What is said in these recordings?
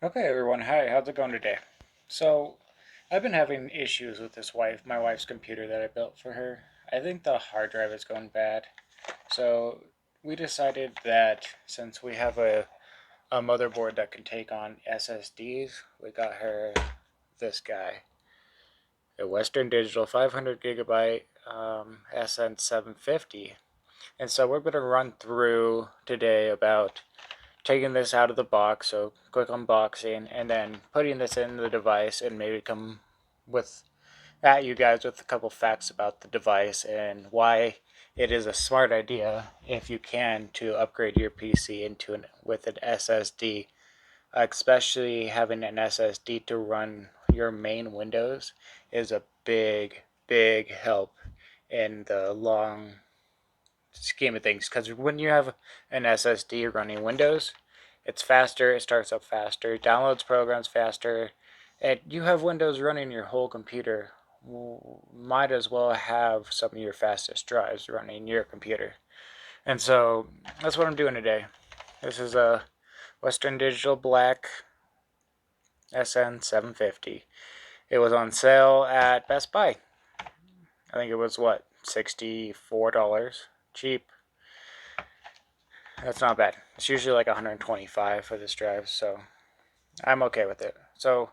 Okay, everyone. Hi, how's it going today? So, I've been having issues with my wife's computer that I built for her. I think the hard drive is going bad. So, we decided that since we have a motherboard that can take on SSDs, we got her this guy, a Western Digital 500 gigabyte SN750. And so, we're going to run through today about taking this out of the box, so quick unboxing, and then putting this in the device and maybe come with at you guys with a couple facts about the device and why it is a smart idea if you can to upgrade your PC into with an SSD, especially having an SSD to run your main Windows is a big help in the long scheme of things, because when you have an SSD running Windows, it's faster, it starts up faster, downloads programs faster, and you have Windows running your whole computer. Might as well have some of your fastest drives running your computer. And so that's what I'm doing today. This is a Western Digital Black SN750. It was on sale at Best Buy. I think it was what, $64? Cheap. That's not bad. It's usually like 125 for this drive, so I'm okay with it. So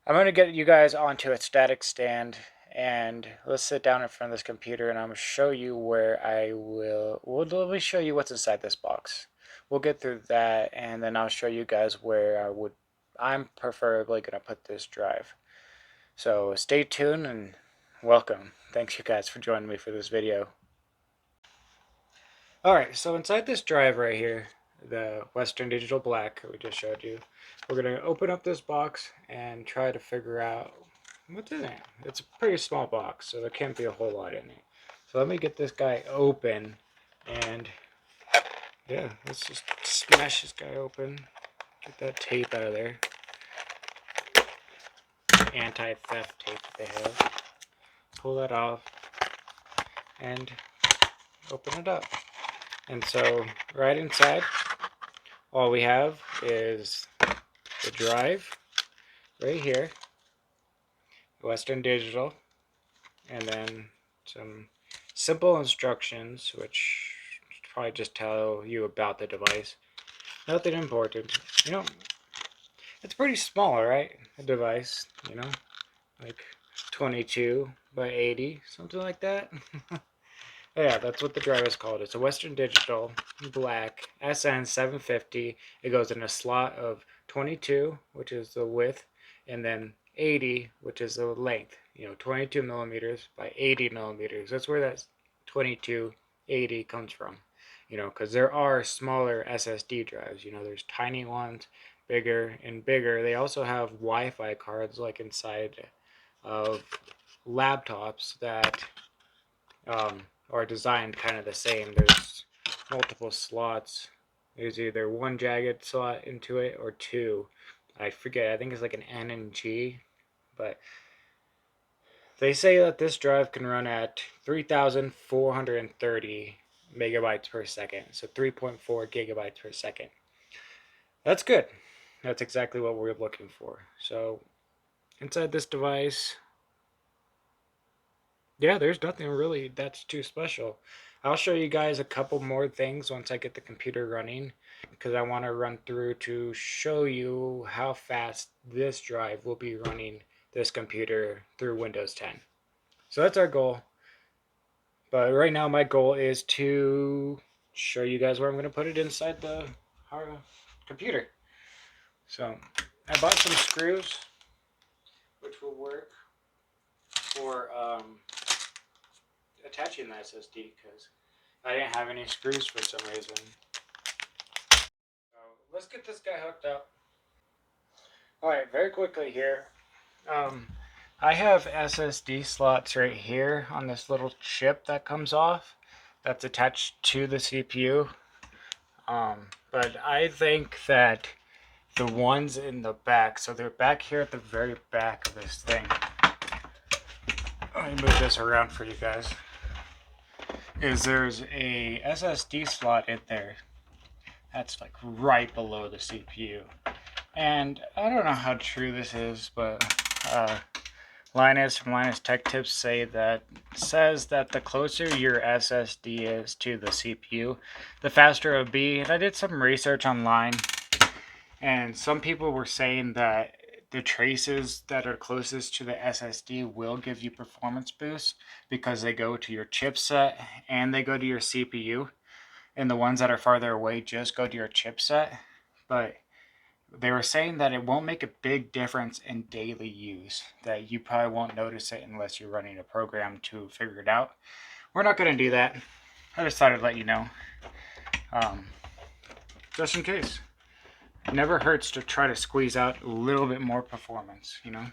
I'm going to get you guys onto a static stand, and let's sit down in front of this computer and I'm going to show you where let me show you what's inside this box. We'll get through that, and then I'll show you guys where I'm preferably going to put this drive. So stay tuned and welcome. Thanks you guys for joining me for this video. Alright, so inside this drive right here, the Western Digital Black we just showed you, we're going to open up this box and try to figure out what's in it. It's a pretty small box, so there can't be a whole lot in it. So let me get this guy open, and yeah, let's just smash this guy open, get that tape out of there. Anti-theft tape that they have. Pull that off, and open it up. And so right inside, all we have is the drive right here, Western Digital, and then some simple instructions, which probably just tell you about the device. Nothing important. It's pretty small, right? A device, like 22 by 80, something like that. Yeah, that's what the drive is called. It's a Western Digital Black SN750. It goes in a slot of 22, which is the width, and then 80, which is the length. 22 millimeters by 80 millimeters. That's where that 2280 comes from. Because there are smaller SSD drives. There's tiny ones, bigger and bigger. They also have Wi-Fi cards like inside of laptops that are designed kind of the same. There's multiple slots. There's either one jagged slot into it or two. I forget. I think it's like an N and G. But they say that this drive can run at 3,430 megabytes per second. So 3.4 gigabytes per second. That's good. That's exactly what we're looking for. So inside this device, yeah, there's nothing really that's too special. I'll show you guys a couple more things once I get the computer running, because I want to run through to show you how fast this drive will be running this computer through Windows 10. So that's our goal. But right now my goal is to show you guys where I'm going to put it inside the computer. So I bought some screws, which will work for attaching the SSD, because I didn't have any screws for some reason. So let's get this guy hooked up. Alright, very quickly here. I have SSD slots right here on this little chip that comes off that's attached to the CPU. But I think that the ones in the back, so they're back here at the very back of this thing. Let me move this around for you guys. There's a SSD slot in there that's like right below the CPU. And I don't know how true this is, but Linus from Linus Tech Tips says that the closer your SSD is to the CPU, the faster it will be. And I did some research online, and some people were saying that the traces that are closest to the SSD will give you performance boosts because they go to your chipset and they go to your CPU, and the ones that are farther away just go to your chipset. But they were saying that it won't make a big difference in daily use, that you probably won't notice it unless you're running a program to figure it out. We're not going to do that. I decided to let you know, just in case. It never hurts to try to squeeze out a little bit more performance, you know.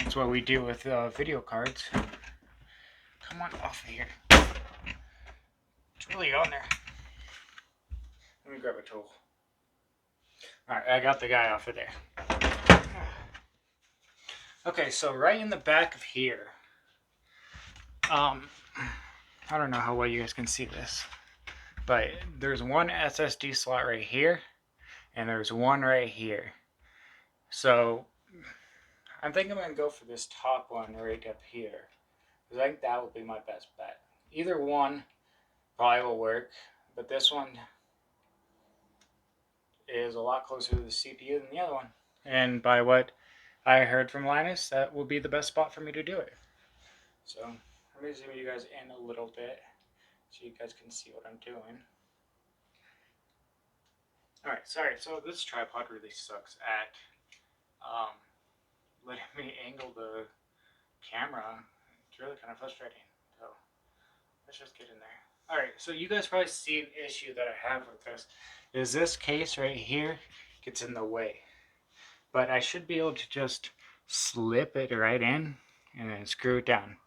That's what we do with video cards. Come on off of here. It's really on there. Let me grab a tool. Alright, I got the guy off of there. Okay, so right in the back of here, I don't know how well you guys can see this, but there's one SSD slot right here, and there's one right here. So I think I'm going to go for this top one right up here, because I think that will be my best bet. Either one probably will work, but this one is a lot closer to the CPU than the other one. And by what I heard from Linus, that will be the best spot for me to do it. So let me zoom you guys in a little bit so you guys can see what I'm doing. Alright, sorry, so this tripod really sucks at letting me angle the camera. It's really kind of frustrating. So let's just get in there. Alright, so you guys probably see an issue that I have with this. Is this case right here gets in the way. But I should be able to just slip it right in and then screw it down.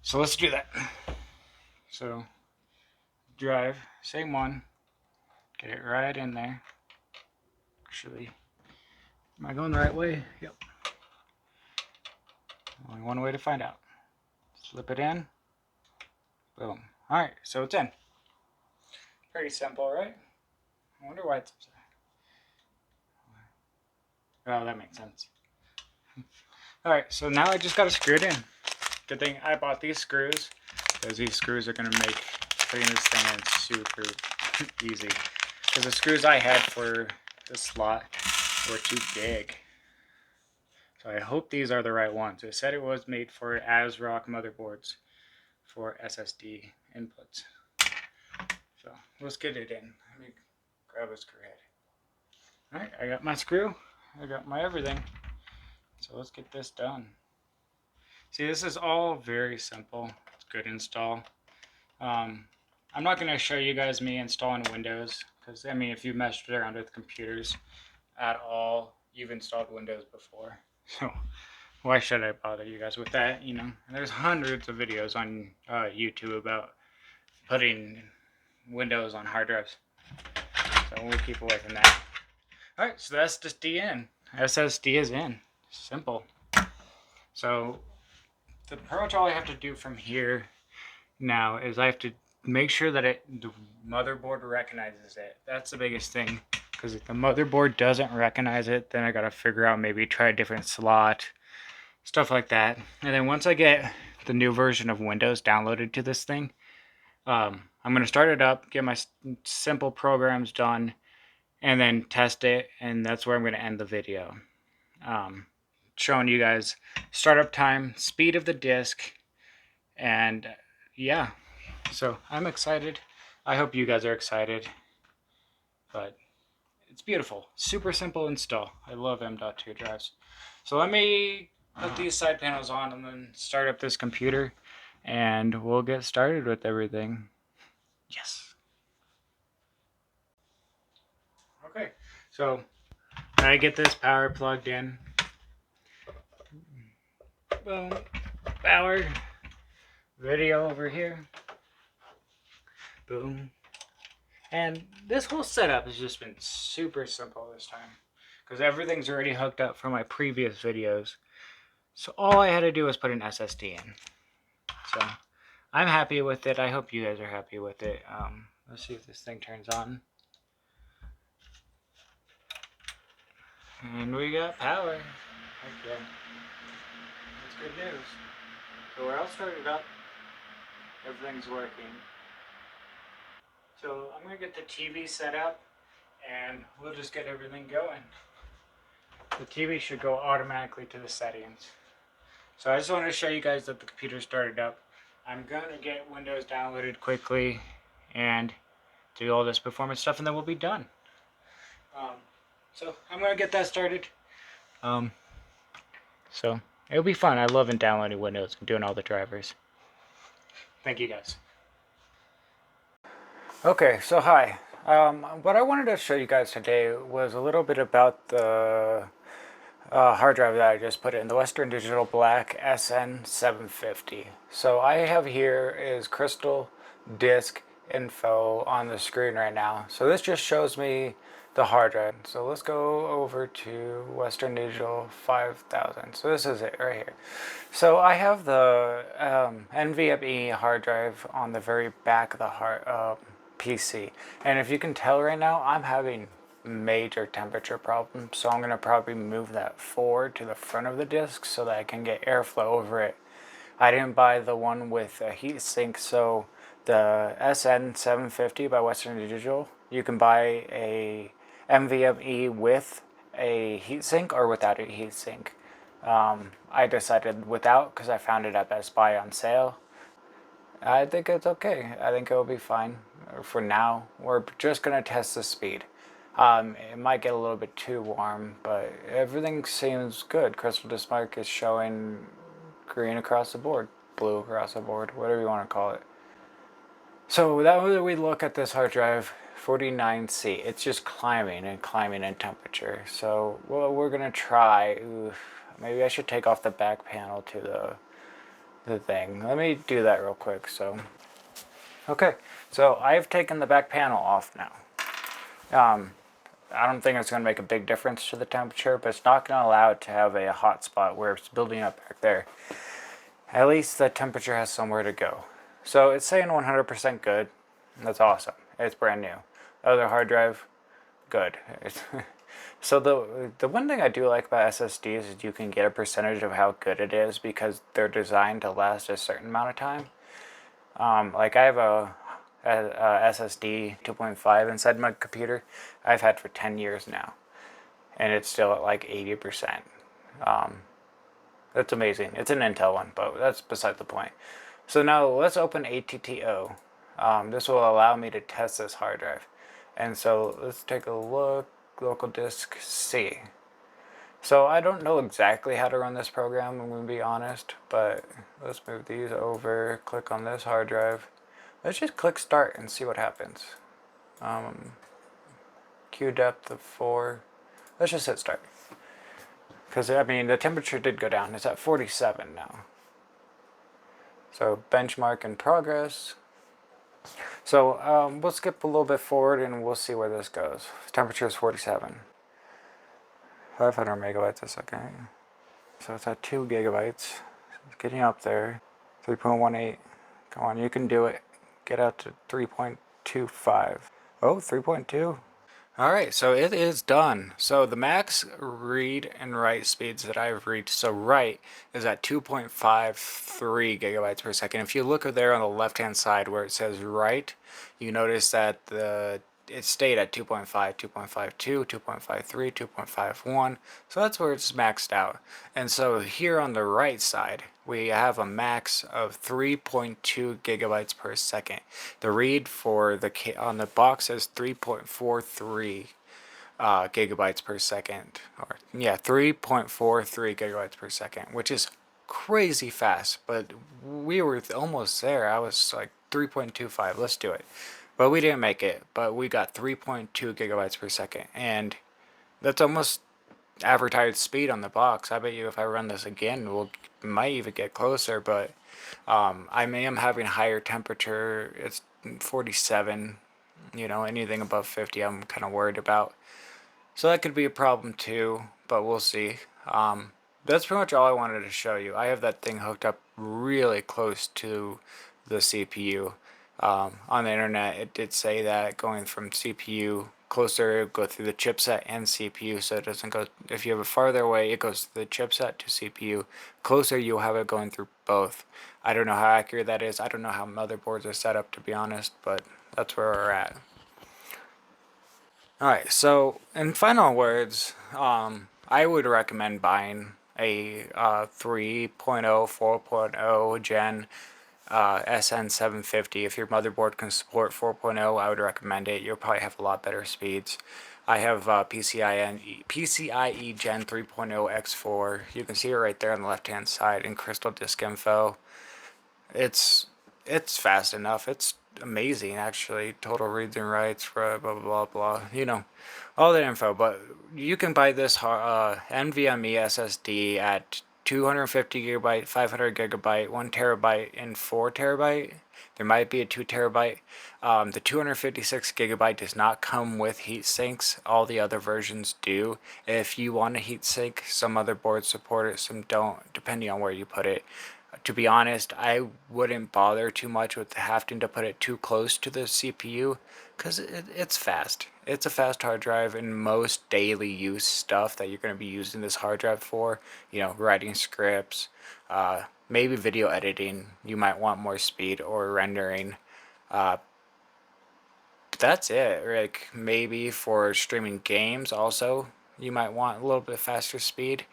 So let's do that. So drive, same one, get it right in there. Actually, am I going the right way? Yep. Only one way to find out. Slip it in. Boom. Alright, so it's in. Pretty simple, right? I wonder why it's upside. Oh, that makes sense. Alright, so now I just got to screw it in. Good thing I bought these screws, because these screws are going to make putting this thing in super easy. Because the screws I had for this slot were too big. So I hope these are the right ones. It said it was made for ASRock motherboards for SSD inputs. So let's get it in. Let me grab a screw head. Alright, I got my screw. I got my everything. So let's get this done. See, this is all very simple. It's a good install. I'm not going to show you guys me installing Windows, because I mean, if you've messed around with computers at all, you've installed Windows before. So why should I bother you guys with that, you know? And there's hundreds of videos on YouTube about putting Windows on hard drives. So we'll keep away from that. Alright, so that's just in. SSD is in. Simple. So pretty much all I have to do from here now is I have to make sure that the motherboard recognizes it. That's the biggest thing. Because if the motherboard doesn't recognize it, then I gotta figure out, maybe try a different slot, stuff like that. And then once I get the new version of Windows downloaded to this thing, I'm gonna start it up, get my simple programs done, and then test it, and that's where I'm gonna end the video. Showing you guys startup time, speed of the disk, and yeah. So I'm excited. I hope you guys are excited. But it's beautiful. Super simple install. I love M.2 drives. So let me put these side panels on and then start up this computer, and we'll get started with everything. Yes. Okay, so I get this power plugged in. Boom. Power. Video over here. Boom. And this whole setup has just been super simple this time, because everything's already hooked up from my previous videos. So all I had to do was put an SSD in. So I'm happy with it. I hope you guys are happy with it. Let's see if this thing turns on. And we got power. Okay. That's good news. So we're all started up. Everything's working. So I'm going to get the TV set up and we'll just get everything going. The TV should go automatically to the settings. So I just wanted to show you guys that the computer started up. I'm going to get Windows downloaded quickly and do all this performance stuff and then we'll be done. So I'm going to get that started. So it'll be fun. I love downloading Windows and doing all the drivers. Thank you guys. Okay, so hi. What I wanted to show you guys today was a little bit about the hard drive that I just put in, the Western Digital Black SN750. So I have here is Crystal disk info on the screen right now. So this just shows me the hard drive. So let's go over to Western Digital 5000. So this is it right here. So I have the NVMe hard drive on the very back of the PC. And if you can tell right now, I'm having major temperature problems. So I'm going to probably move that forward to the front of the disk so that I can get airflow over it. I didn't buy the one with a heatsink, so the SN750 by Western Digital, you can buy a NVMe with a heatsink or without a heatsink. I decided without because I found it at Best Buy on sale. I think it's okay. I think it'll be fine for now. We're just going to test the speed. It might get a little bit too warm, but everything seems good. Crystal Disk is showing green across the board, blue across the board, whatever you want to call it. So that way we look at this hard drive, 49C. It's just climbing and climbing in temperature. So what we're going to try, maybe I should take off the back panel to the thing. Let me do that real quick. So, okay, so I've taken the back panel off now. I don't think it's going to make a big difference to the temperature, but it's not going to allow it to have a hot spot where it's building up back there. At least the temperature has somewhere to go. So it's saying 100% good. That's awesome. It's brand new. Other hard drive, good. So the one thing I do like about SSDs is you can get a percentage of how good it is because they're designed to last a certain amount of time. Like I have a SSD 2.5 inside my computer. I've had for 10 years now, and it's still at like 80%. That's amazing. It's an Intel one, but that's beside the point. So now let's open ATTO. This will allow me to test this hard drive. And so let's take a look. Local disk C. So I don't know exactly how to run this program, I'm going to be honest, but let's move these over, click on this hard drive. Let's just click start and see what happens. Q depth of 4. Let's just hit start. Because, I mean, the temperature did go down. It's at 47 now. So benchmark in progress. So we'll skip a little bit forward and we'll see where this goes. Temperature is 47. 500 megabytes a second. So it's at 2 gigabytes. It's getting up there. 3.18. Come on, you can do it. Get out to 3.25. Oh, 3.2. Alright, so it is done. So the max read and write speeds that I've reached, so write is at 2.53 gigabytes per second. If you look there on the left hand side where it says write, you notice that it stayed at 2.5, 2.52, 2.53, 2.51. So that's where it's maxed out. And so here on the right side, we have a max of 3.2 gigabytes per second. The read for on the box is 3.43 gigabytes per second. Or yeah, 3.43 gigabytes per second, which is crazy fast. But we were almost there. I was like 3.25. Let's do it. But we didn't make it. But we got 3.2 gigabytes per second, and that's almost advertised speed on the box. I bet you if I run this again, might even get closer, but I am having higher temperature. It's 47, you know, anything above 50 I'm kind of worried about. So that could be a problem too, but we'll see. That's pretty much all I wanted to show you. I have that thing hooked up really close to the CPU. On the internet, it did say that going from CPU closer, go through the chipset and CPU, so it doesn't go, if you have it farther away, it goes to the chipset to CPU. Closer, you'll have it going through both. I don't know how accurate that is. I don't know how motherboards are set up, to be honest, but that's where we're at. Alright, so in final words, I would recommend buying a 3.0, 4.0 Gen SN750. If your motherboard can support 4.0, I would recommend it. You'll probably have a lot better speeds. I have PCIe Gen 3.0 X4. You can see it right there on the left hand side in Crystal Disk Info. It's fast enough. It's amazing, actually. Total reads and writes, blah blah blah blah. You know, all the info. But you can buy this NVMe SSD at 250 gigabyte, 500 gigabyte, 1 terabyte, and 4 terabyte. There might be a 2 terabyte. The 256 gigabyte does not come with heat sinks. All the other versions do. If you want a heat sink, some other boards support it, some don't, depending on where you put it. To be honest, I wouldn't bother too much with having to put it too close to the CPU because it's fast. It's a fast hard drive, and most daily use stuff that you're going to be using this hard drive for, you know, writing scripts, maybe video editing, you might want more speed, or rendering. But that's it. Like maybe for streaming games also, you might want a little bit faster speed.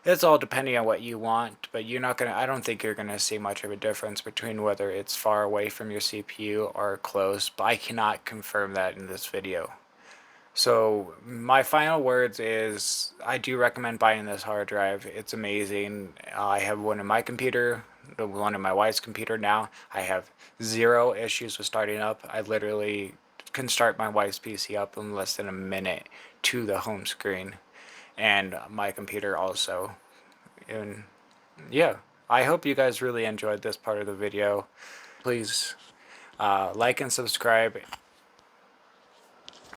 It's all depending on what you want, but you're not gonna, I don't think you're gonna see much of a difference between whether it's far away from your CPU or close, but I cannot confirm that in this video. So my final words is I do recommend buying this hard drive. It's amazing. I have one in my computer, the one in my wife's computer now. I have zero issues with starting up. I literally can start my wife's PC up in less than a minute to the home screen, and my computer also. And yeah, I hope you guys really enjoyed this part of the video. Please like and subscribe.